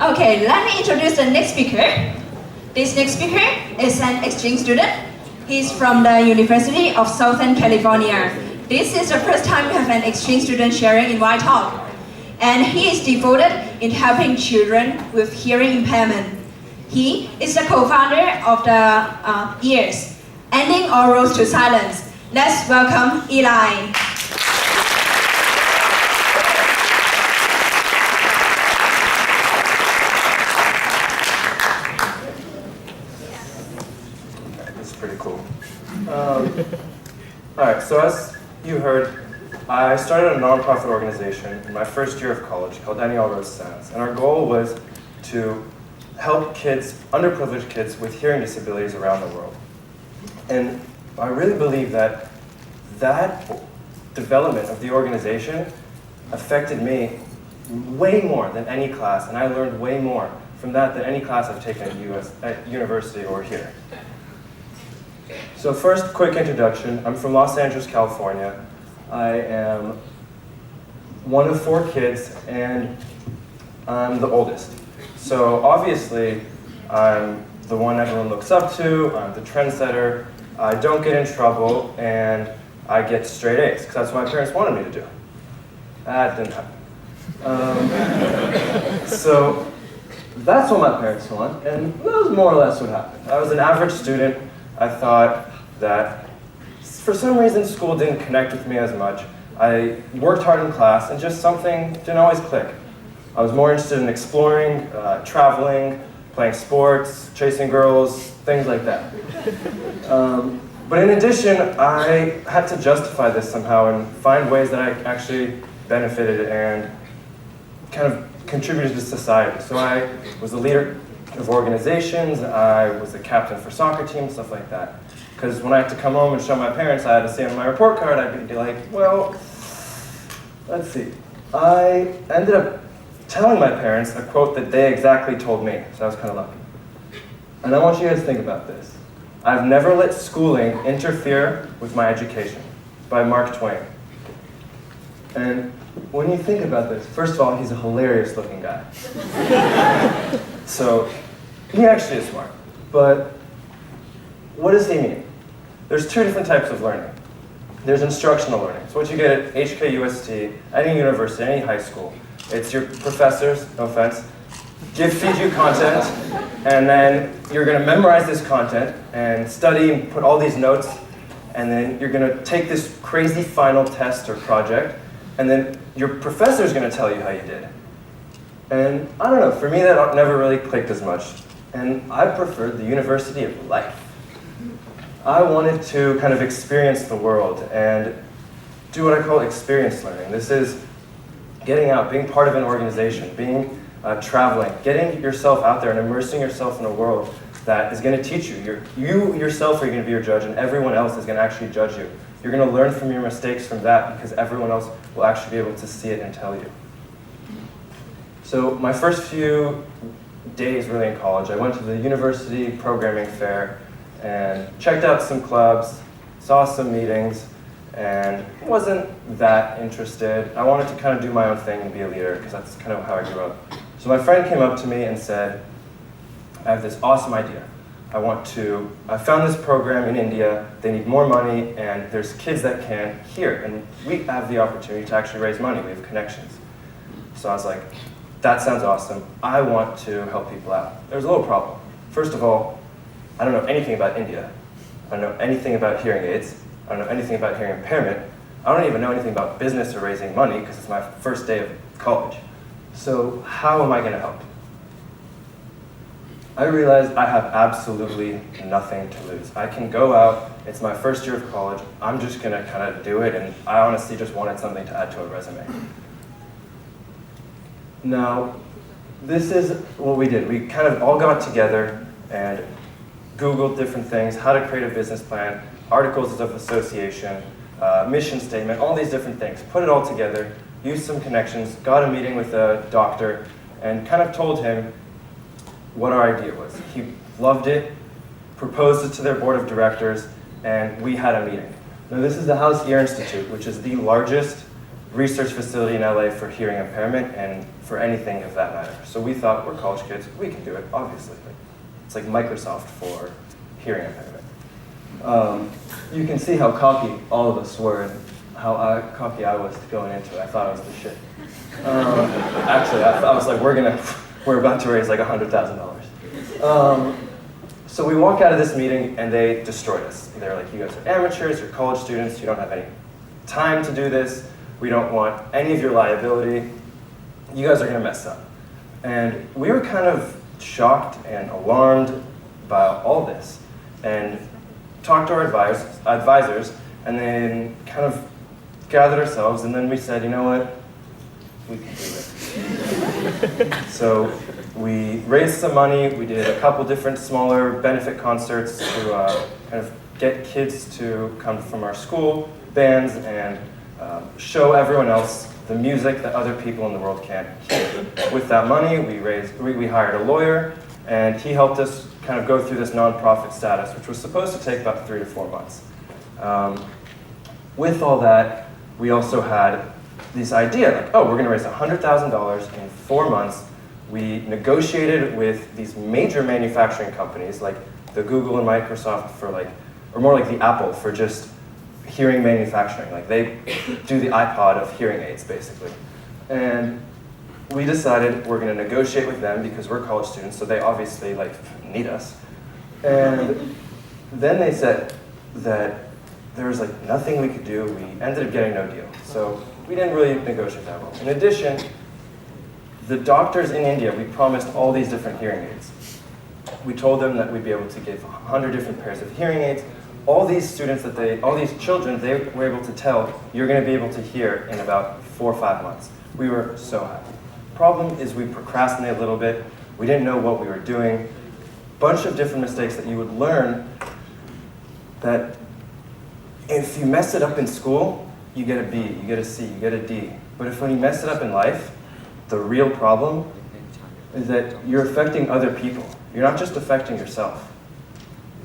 Okay, let me introduce the next speaker. This next speaker is an exchange student. He's from the University of Southern California. This is the first time we have an exchange student sharing in White Talk. And he is devoted in helping children with hearing impairment. He is the co-founder of the EARS, Ending All Roads to Silence. Let's welcome Eli. This is pretty cool. Alright, so as you heard, I started a nonprofit organization in my first year of college called Ending All Roads to Silence. And our goal was to help kids, underprivileged kids with hearing disabilities around the world. And I really believe that development of the organization affected me way more than any class, and I learned way more from that than any class I've taken at university or here. So first, quick introduction. I'm from Los Angeles, California. I am one of 4 kids, and I'm the oldest. So obviously, I'm the one everyone looks up to, I'm the trendsetter, I don't get in trouble, and I get straight A's, because that's what my parents wanted me to do. That didn't happen. So that's what my parents want, and that was more or less what happened. I was an average student. I thought that for some reason school didn't connect with me as much. I worked hard in class, and just something didn't always click. I was more interested in exploring, traveling, playing sports, chasing girls, things like that. But in addition, I had to justify this somehow and find ways that I actually benefited and kind of contributed to society. So I was a leader of organizations, I was a captain for soccer teams, stuff like that. Because when I had to come home and show my parents, I had to say on my report card, I'd be like, well, let's see. I ended up telling my parents a quote that they exactly told me, so I was kind of lucky. And I want you guys to think about this. I've never let schooling interfere with my education, by Mark Twain. And when you think about this, first of all, he's a hilarious looking guy. So, he actually is smart. But what does he mean? There's 2 different types of learning. There's instructional learning. So what you get at HKUST, any university, any high school. It's your professors, no offense, feed you content, and then you're going to memorize this content and study and put all these notes, and then you're going to take this crazy final test or project, and then your professor's going to tell you how you did. And I don't know, for me that never really clicked as much, and I preferred the University of Life. I wanted to kind of experience the world and do what I call experience learning. This is getting out, being part of an organization, traveling, getting yourself out there and immersing yourself in a world that is going to teach you. You yourself are going to be your judge, and everyone else is going to actually judge you. You're going to learn from your mistakes from that because everyone else will actually be able to see it and tell you. So my first few days really in college, I went to the university programming fair and checked out some clubs, saw some meetings, and wasn't that interested. I wanted to kind of do my own thing and be a leader, because that's kind of how I grew up. So my friend came up to me and said, I have this awesome idea. I found this program in India, they need more money, and there's kids that can here, and we have the opportunity to actually raise money, we have connections. So I was like, that sounds awesome, I want to help people out. There's a little problem. First of all, I don't know anything about India. I don't know anything about hearing aids. I don't know anything about hearing impairment. I don't even know anything about business or raising money because it's my first day of college. So how am I going to help? I realized I have absolutely nothing to lose. I can go out, it's my first year of college, I'm just going to kind of do it, and I honestly just wanted something to add to a resume. Now, this is what we did. We kind of all got together and Googled different things, how to create a business plan, articles of association, mission statement, all these different things. Put it all together, used some connections, got a meeting with a doctor, and kind of told him what our idea was. He loved it, proposed it to their board of directors, and we had a meeting. Now this is the House Ear Institute, which is the largest research facility in LA for hearing impairment and for anything of that matter. So we thought, we're college kids, we can do it, obviously. It's like Microsoft for hearing impairment. You can see how cocky all of us were and how cocky I was going into it. I thought I was the shit. Actually, I was like, we're about to raise like $100,000. So we walk out of this meeting and they destroyed us. They're like, you guys are amateurs, you're college students, you don't have any time to do this, we don't want any of your liability, you guys are gonna mess up. And we were kind of shocked and alarmed by all this and talked to our advisors and then kind of gathered ourselves and then we said, you know what, we can do it. So we raised some money, we did a couple different smaller benefit concerts to kind of get kids to come from our school, bands, and show everyone else the music that other people in the world can't hear. With that money, we hired a lawyer, and he helped us kind of go through this nonprofit status, which was supposed to take about 3 to 4 months. With all that, we also had this idea, like, oh, we're gonna raise $100,000 in 4 months. We negotiated with these major manufacturing companies, like the Google and Microsoft for like, or more like the Apple for just hearing manufacturing. Like they do the iPod of hearing aids, basically. And we decided we're gonna negotiate with them because we're college students, so they obviously like need us. And then they said that there was like nothing we could do. We ended up getting no deal. So we didn't really negotiate that well. In addition, the doctors in India, we promised all these different hearing aids. We told them that we'd be able to give 100 different pairs of hearing aids. All these students all these children, they were able to tell, you're gonna be able to hear in about 4 or 5 months. We were so happy. Problem is we procrastinated a little bit. We didn't know what we were doing. Bunch of different mistakes that you would learn that if you mess it up in school, you get a B, you get a C, you get a D. But if when you mess it up in life, the real problem is that you're affecting other people. You're not just affecting yourself.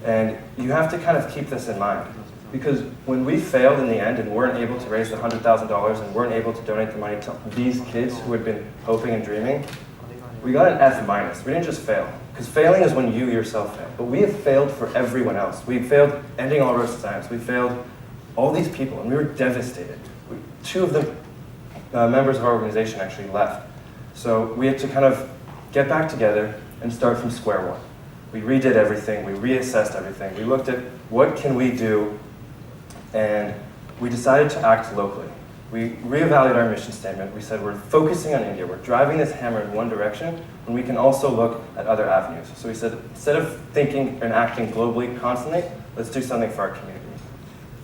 And you have to kind of keep this in mind. Because when we failed in the end and weren't able to raise the $100,000 and weren't able to donate the money to these kids who had been hoping and dreaming, we got an F minus. We didn't just fail. Because failing is when you yourself fail. But we have failed for everyone else. We failed ending all roads to science. We failed all these people, and we were devastated. 2 of the members of our organization actually left. So we had to kind of get back together and start from square one. We redid everything, we reassessed everything, we looked at what can we do, and we decided to act locally. We reevaluated our mission statement. We said we're focusing on India, we're driving this hammer in one direction, and we can also look at other avenues. So we said, instead of thinking and acting globally constantly, let's do something for our community.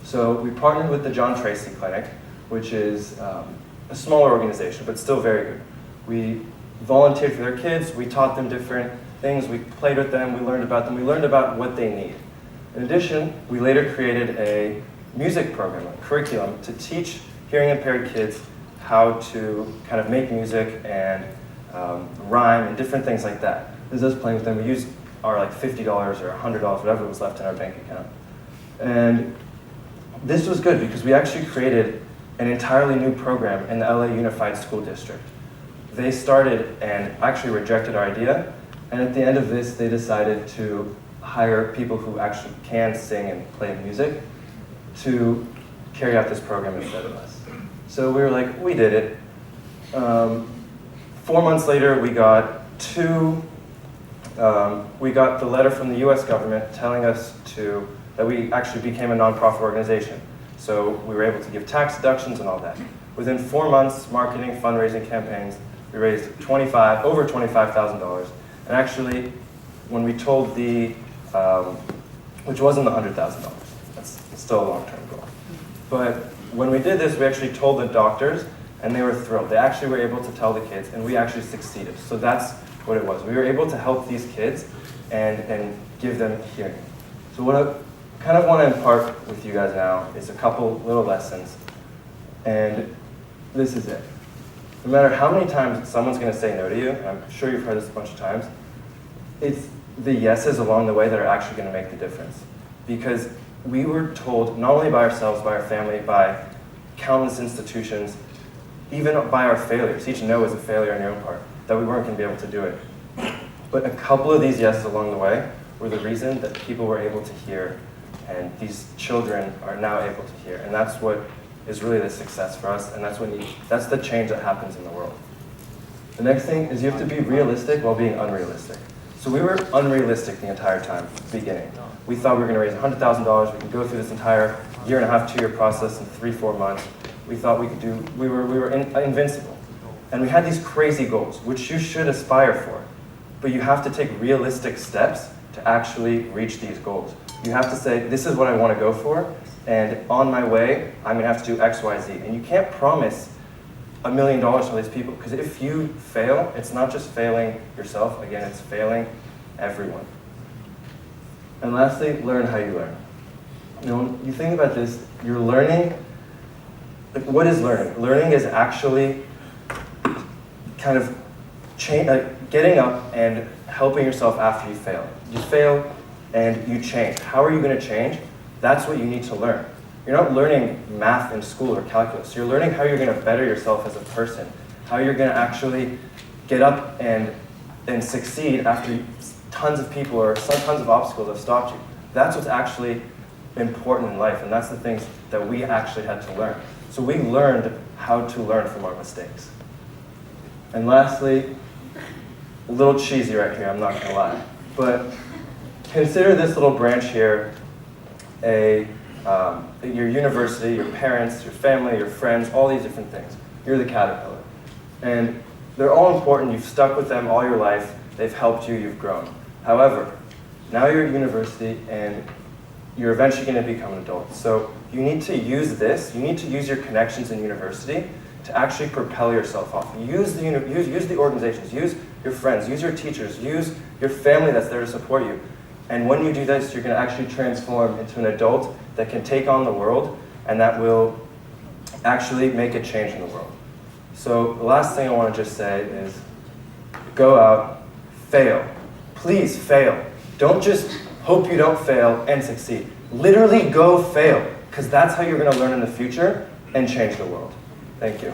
So we partnered with the John Tracy Clinic, which is a smaller organization, but still very good. We volunteered for their kids, we taught them different things, we played with them, we learned about them, we learned about what they need. In addition, we later created a music program, a curriculum, to teach hearing impaired kids how to kind of make music and rhyme and different things like that. This is us playing with them. We used our like $50 or $100, whatever was left in our bank account. And this was good because we actually created an entirely new program in the LA Unified School District. They started and actually rejected our idea, and at the end of this, they decided to hire people who actually can sing and play music to carry out this program instead of us. So we were like, we did it. 4 months later, we got the letter from the US government telling us that we actually became a nonprofit organization. So we were able to give tax deductions and all that. Within 4 months, marketing, fundraising campaigns, we raised over $25,000. And actually, when we told which wasn't the $100,000, that's still a long-term goal. But when we did this, we actually told the doctors, and they were thrilled. They actually were able to tell the kids, and we actually succeeded. So that's what it was. We were able to help these kids and give them hearing. So what I kind of want to impart with you guys now is a couple little lessons, and this is it. No matter how many times someone's going to say no to you, and I'm sure you've heard this a bunch of times, it's the yeses along the way that are actually going to make the difference. Because we were told, not only by ourselves, by our family, by countless institutions, even by our failures, each no is a failure on your own part, that we weren't going to be able to do it. But a couple of these yeses along the way were the reason that people were able to hear, and these children are now able to hear. And that's what is really the success for us, and that's the change that happens in the world. The next thing is you have to be realistic while being unrealistic. So we were unrealistic the entire time, at the beginning. We thought we were going to raise $100,000, we could go through this entire year and a half, 2-year process in 3-4 months. We thought we were invincible. And we had these crazy goals, which you should aspire for. But you have to take realistic steps to actually reach these goals. You have to say, this is what I want to go for, and on my way, I'm going to have to do X, Y, Z. And you can't promise $1 million to these people, because if you fail, it's not just failing yourself, again, it's failing everyone. And lastly, learn how you learn. You know, when you think about this, you're learning, like, what is learning? Learning is actually kind of getting up and helping yourself after you fail. You fail and you change. How are you going to change? That's what you need to learn. You're not learning math in school or calculus. You're learning how you're going to better yourself as a person, how you're going to actually get up and succeed after tons of people or tons of obstacles have stopped you. That's what's actually important in life, and that's the things that we actually had to learn. So we learned how to learn from our mistakes. And lastly, a little cheesy right here, I'm not going to lie, but consider this little branch here your university, your parents, your family, your friends, all these different things. You're the caterpillar. And they're all important. You've stuck with them all your life. They've helped you. You've grown. However, now you're at university and you're eventually going to become an adult. So you need to use this. You need to use your connections in university to actually propel yourself off. Use the organizations. Use your friends. Use your teachers. Use your family that's there to support you. And when you do this, you're going to actually transform into an adult that can take on the world and that will actually make a change in the world. So the last thing I want to just say is go out, fail. Please fail. Don't just hope you don't fail and succeed. Literally go fail, because that's how you're going to learn in the future and change the world. Thank you.